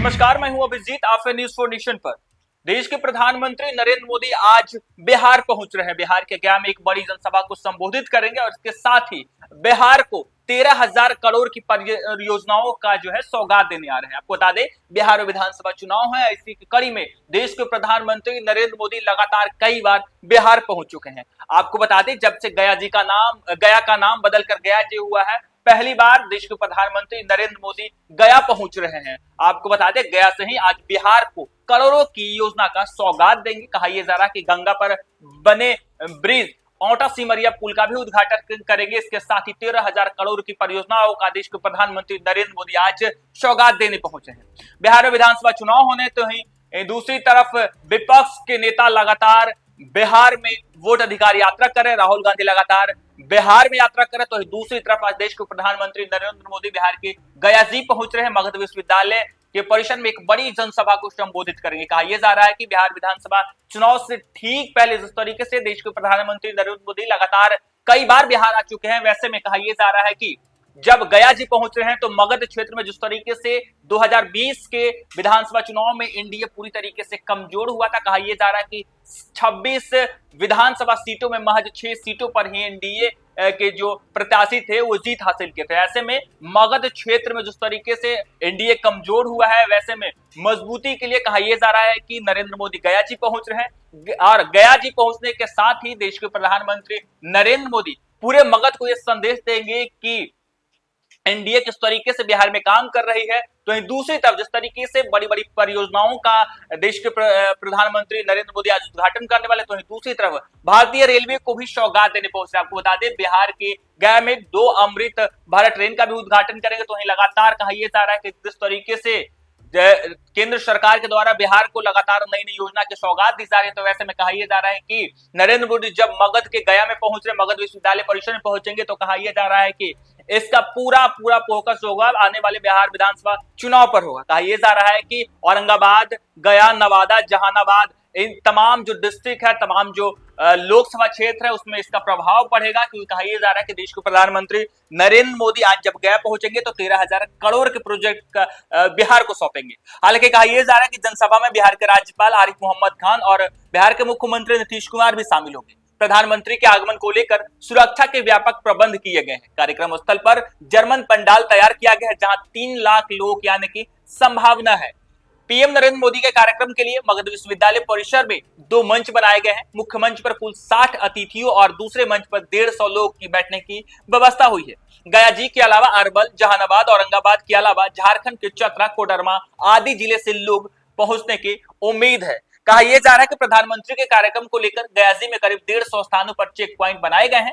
नमस्कार, मैं हूं अभिजीत। आप न्यूज फॉर नेशन पर। देश के प्रधानमंत्री नरेंद्र मोदी आज बिहार पहुंच रहे हैं। बिहार के गया में एक बड़ी जनसभा को संबोधित करेंगे और इसके साथ ही बिहार को 13,000 करोड़ की परियोजनाओं का जो है सौगात देने आ रहे हैं। आपको बता दें, बिहार में विधानसभा चुनाव है। इसी की कड़ी में देश के प्रधानमंत्री नरेंद्र मोदी लगातार कई बार बिहार पहुंच चुके हैं। आपको बता दें, जब से गया का नाम बदलकर गया जी हुआ है, पहली बार देश के प्रधानमंत्री नरेंद्र मोदी गया पहुंच रहे हैं। आपको बता दें, गया से ही आज बिहार को करोड़ों की योजना का सौगात देंगे। कहा यह जा रहा कि गंगा पर बने ब्रिज औटा सिमरिया पुल का भी उद्घाटन करेंगे। इसके साथ ही 13,000 करोड़ की परियोजनाओं का देश के प्रधानमंत्री नरेंद्र मोदी आज सौगात देने पहुंचे हैं। बिहार में विधानसभा चुनाव होने तो ही दूसरी तरफ विपक्ष के नेता लगातार बिहार में वोट अधिकार यात्रा करें। राहुल गांधी लगातार बिहार में यात्रा करें तो दूसरी तरफ आज देश के प्रधानमंत्री नरेंद्र मोदी बिहार के गया जी पहुंच रहे हैं। मगध विश्वविद्यालय के परिसर में एक बड़ी जनसभा को संबोधित करेंगे। कहा यह जा रहा है कि बिहार विधानसभा चुनाव से ठीक पहले जिस तरीके से देश के प्रधानमंत्री नरेंद्र मोदी लगातार कई बार बिहार आ चुके हैं, वैसे में कहा यह जा रहा है कि जब गया जी पहुंच रहे हैं तो मगध क्षेत्र में जिस तरीके से 2020 के विधानसभा चुनाव में एनडीए पूरी तरीके से कमजोर हुआ था, कहा यह जा रहा है कि 26 विधानसभा सीटों में महज 6 सीटों पर ही एनडीए के जो प्रत्याशी थे वो जीत हासिल किए थे। ऐसे में मगध क्षेत्र में जिस तरीके से एनडीए कमजोर हुआ है, वैसे में मजबूती के लिए कहा यह जा रहा है कि नरेंद्र मोदी गया जी पहुंच रहे हैं। और गया जी पहुंचने के साथ ही देश के प्रधानमंत्री नरेंद्र मोदी पूरे मगध को यह संदेश देंगे कि एनडीए किस तरीके से बिहार में काम कर रही है। तो दूसरी तरफ जिस तरीके से बड़ी बड़ी परियोजनाओं का देश के प्रधानमंत्री नरेंद्र मोदी आज उद्घाटन करने वाले, तो दूसरी तरफ भारतीय रेलवे को भी सौगात देने पहुंच रहे। आपको बता दें, बिहार के गया में 2 अमृत भारत ट्रेन का भी उद्घाटन करेंगे। तो लगातार कहा यह जा रहा है कि जिस तरीके से केंद्र सरकार के द्वारा बिहार को लगातार नई नई योजना की सौगात दी जा रही है, तो वैसे में कहा यह जा रहा है कि नरेंद्र मोदी जब मगध के गया में पहुंच रहे, मगध विश्वविद्यालय परिसर में पहुंचेंगे, तो कहा यह जा रहा है कि इसका पूरा फोकस होगा आने वाले बिहार विधानसभा चुनाव पर होगा। कहा यह जा रहा है कि औरंगाबाद, गया, नवादा, जहानाबाद, इन तमाम जो डिस्ट्रिक्ट है, तमाम जो लोकसभा क्षेत्र है, उसमें इसका प्रभाव पड़ेगा। क्योंकि कहा यह जा रहा है कि देश के प्रधानमंत्री नरेंद्र मोदी आज जब गया पहुंचेंगे तो 13,000 करोड़ के प्रोजेक्ट का बिहार को सौंपेंगे। हालांकि कहा यह जा रहा है कि जनसभा में बिहार के राज्यपाल आरिफ मोहम्मद खान और बिहार के मुख्यमंत्री नीतीश कुमार भी शामिल होंगे। प्रधानमंत्री के आगमन को लेकर सुरक्षा के व्यापक प्रबंध किए गए हैं। कार्यक्रम स्थल पर जर्मन पंडाल तैयार किया गया है, जहां 3 लाख लोग आने की संभावना है। पीएम नरेंद्र मोदी के कार्यक्रम के लिए मगध विश्वविद्यालय परिसर में 2 मंच बनाए गए हैं। मुख्य मंच पर कुल 60 अतिथियों और दूसरे मंच पर 150 लोग की बैठने की व्यवस्था हुई है। गया जी के अलावा अरवल, जहानाबाद, औरंगाबाद के अलावा झारखंड के चतरा, कोडरमा आदि जिले से लोग पहुंचने की उम्मीद है। कहा यह जा रहा है कि प्रधानमंत्री के कार्यक्रम को लेकर गया जी में करीब 150 स्थानों पर चेक पॉइंट बनाए गए हैं।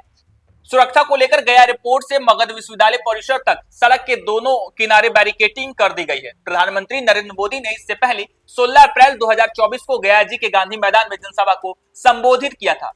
सुरक्षा को लेकर गया एयरपोर्ट से मगध विश्वविद्यालय परिसर तक सड़क के दोनों किनारे बैरिकेडिंग कर दी गई है। प्रधानमंत्री नरेंद्र मोदी ने इससे पहले 16 अप्रैल 2024 को गया जी के गांधी मैदान में जनसभा को संबोधित किया था।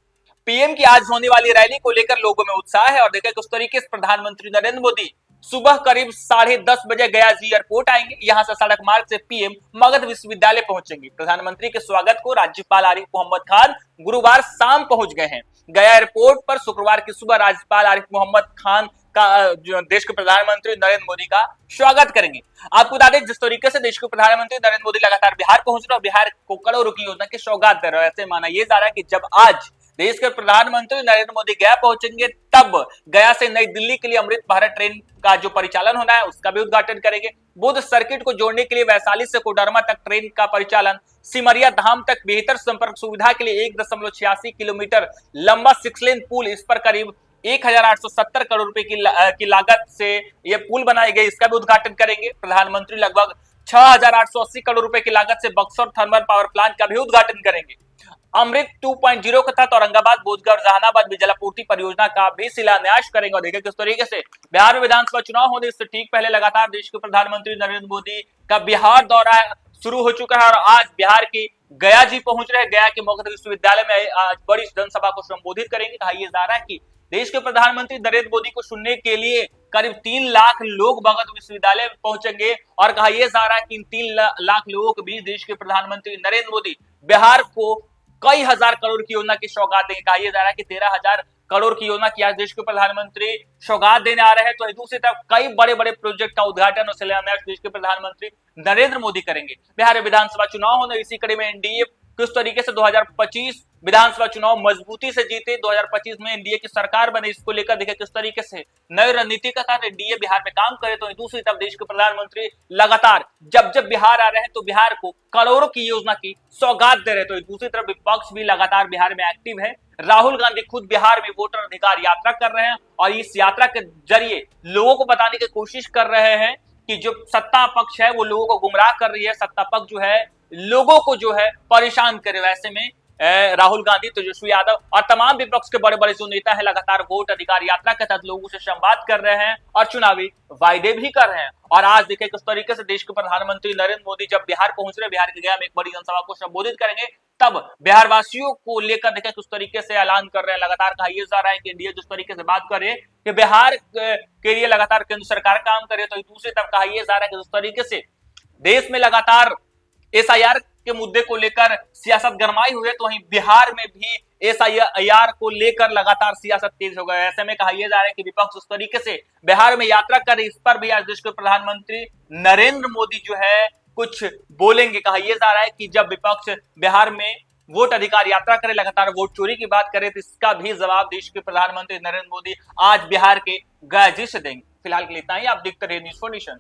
पीएम की आज होने वाली रैली को लेकर लोगों में उत्साह है। और देखिए किस तरीके से प्रधानमंत्री नरेंद्र मोदी सुबह करीब 10:30 बजे गया जी एयरपोर्ट आएंगे। यहां से सड़क मार्ग से पीएम मगध विश्वविद्यालय पहुंचेंगे। प्रधानमंत्री के स्वागत को राज्यपाल आरिफ मोहम्मद खान गुरुवार शाम पहुंच गए हैं। गया एयरपोर्ट पर शुक्रवार की सुबह राज्यपाल आरिफ मोहम्मद खान का जो देश के प्रधानमंत्री नरेंद्र मोदी का स्वागत करेंगे। आपको बता दें, जिस तरीके से देश के प्रधानमंत्री नरेंद्र मोदी लगातार बिहार पहुंच रहे और बिहार को करोड़ों की योजना की सौगात दे रहे हैं, ऐसे माना यह जा रहा है कि जब आज देश के प्रधानमंत्री नरेंद्र मोदी गया पहुंचेंगे, तब गया से नई दिल्ली के लिए अमृत भारत ट्रेन का जो परिचालन होना है उसका भी उद्घाटन करेंगे। बुद्ध सर्किट को जोड़ने के लिए वैशाली से कोडरमा तक ट्रेन का परिचालन, सिमरिया धाम तक बेहतर संपर्क सुविधा के लिए 1.86 किलोमीटर लंबा 6 लेन पुल, इस पर करीब 1,870 करोड़ रुपए की लागत से यह पुल बनाई गई, इसका भी उद्घाटन करेंगे। प्रधानमंत्री लगभग 6,880 करोड़ रुपए की लागत से बक्सर थर्मल पावर प्लांट का भी उद्घाटन करेंगे। अमृत 2.0 के तहत औरंगाबाद, बोधगढ़, जहानाबाद में जलापूर्ति परियोजना का भी शिलान्यास करेंगे। और देखिए किस तरीके से बिहार में विधानसभा चुनाव होने से ठीक पहले लगातार देश के प्रधानमंत्री नरेंद्र मोदी का बिहार दौरा शुरू हो चुका है और आज बिहार के गया जी पहुंच रहे हैं। गया के मगध विश्वविद्यालय में आज बड़ी जनसभा को संबोधित करेंगे। कहा यह जा रहा है कि देश के प्रधानमंत्री नरेंद्र मोदी को सुनने के लिए करीब 3 लाख लोग मगध विश्वविद्यालय में पहुंचेंगे। और कहा यह जा रहा है कि इन 3 लाख लोगों के बीच देश के प्रधानमंत्री नरेंद्र मोदी बिहार को कई हजार करोड़ की योजना की सौगात देंगे। कहा यह जा रहा है कि 13,000 करोड़ की योजना की आज देश के प्रधानमंत्री सौगात देने आ रहे हैं, तो दूसरी तरफ कई बड़े बड़े प्रोजेक्ट का उद्घाटन और शिलान्यास देश के प्रधानमंत्री नरेंद्र मोदी करेंगे। बिहार में विधानसभा चुनाव होने, इसी कड़ी में एनडीए किस तरीके से 2025 विधानसभा चुनाव मजबूती से जीते, 2025 में एनडीए की सरकार बने, इसको लेकर देखिए किस तरीके से नई रणनीति का साथ एनडीए बिहार में काम करे। तो दूसरी तरफ देश के प्रधानमंत्री लगातार जब जब बिहार आ रहे हैं तो बिहार को करोड़ों की योजना की सौगात दे रहे। तो दूसरी तरफ विपक्ष भी लगातार बिहार में एक्टिव है। राहुल गांधी खुद बिहार में वोटर अधिकार यात्रा कर रहे हैं और इस यात्रा के जरिए लोगों को बताने की कोशिश कर रहे हैं कि जो सत्ता पक्ष है वो लोगों को गुमराह कर रही है, सत्ता पक्ष जो है लोगों को जो है परेशान करे। वैसे में राहुल गांधी, तेजस्वी यादव और तमाम विपक्ष के बड़े बड़े जो नेता है लगातार वोट अधिकार यात्रा के तहत लोगों से संवाद कर रहे हैं और चुनावी वायदे भी कर रहे हैं। और आज देखिए किस तरीके से देश के प्रधानमंत्री नरेंद्र मोदी जब बिहार पहुंच रहे, बिहार के गया में एक बड़ी जनसभा को संबोधित करेंगे, तब बिहार वासियों को लेकर देखिए किस तरीके से ऐलान कर रहे हैं। लगातार कहा यह जा रहा है कि इंडिया जिस तरीके से बात करे कि बिहार के लिए लगातार केंद्र सरकार काम करे, तो दूसरी तरफ कहा यह जा रहा है कि जिस तरीके से देश में लगातार एसआईआर के मुद्दे को लेकर सियासत गरमाई हुई है, तो वहीं बिहार में भी एसआईआर को लेकर लगातार सियासत तेज हो गई है। ऐसे में कहा यह जा रहा है कि विपक्ष उस तरीके से बिहार में यात्रा करे, इस पर भी आज देश के प्रधानमंत्री नरेंद्र मोदी जो है कुछ बोलेंगे। कहा यह जा रहा है कि जब विपक्ष बिहार में वोट अधिकार यात्रा करे, लगातार वोट चोरी की बात करे, तो इसका भी जवाब देश के प्रधानमंत्री नरेंद्र मोदी आज बिहार के गया जी से देंगे। फिलहाल के लिए इतना ही। आप देखते रहिए न्यूज़4नेशन।